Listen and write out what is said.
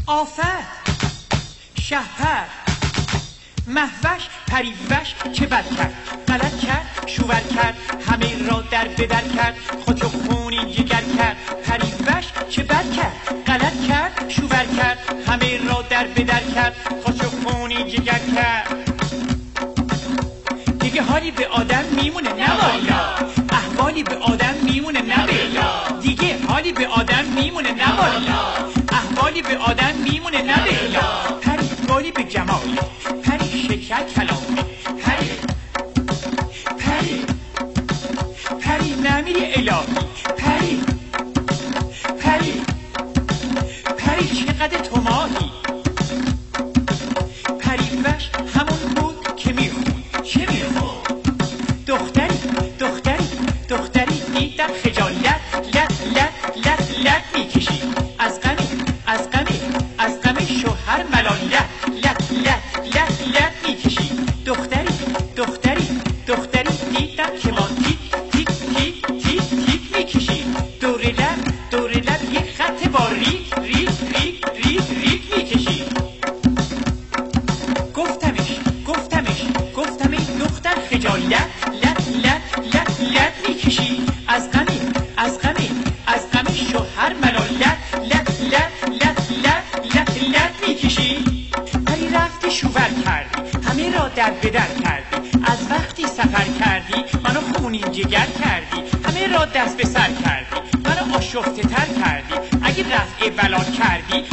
آفت شهپر مهوش پریوش چه بد کرد، غلط کرد شوور کرد، همه را در بدر کرد، خود خونی جگر کرد. پریوش چه بد کرد، غلط کرد شوور کرد، همه را در بدر کرد، خود خونی جگر کرد. دیگه حالی به آدم میمونه نوالا، احوالی به آدم میمونه نبیلا. دیگه حالی به آدم میمونه نوالا، احوالی به آدم میمونه نبیلا. پری بالی به جمال، پری شکر کلام، پری پری پری نمیری الهی، پری پری پری چقدر تو ماهی. پریوش همون بود که میخون چه میخون. دختری دیدم خجالت لط لط لط لط میکشی، از غم شوهر ملالت لط لط لط لط میکشی. دختری دیدم که با تیک میکشی. دور لب یه خط با ریک میکشی. گفتم ای دختر خجالت لط میکشی، از غم شوهر ملالت لط میکشی. پری رفتی شوور کردی، همه را در بدر کردی، از وقتی سفر کردی منو خونین جگر کردی، همه را دست به سر کردی، منو آشفته تر کردی، اگه رفع بلا کردی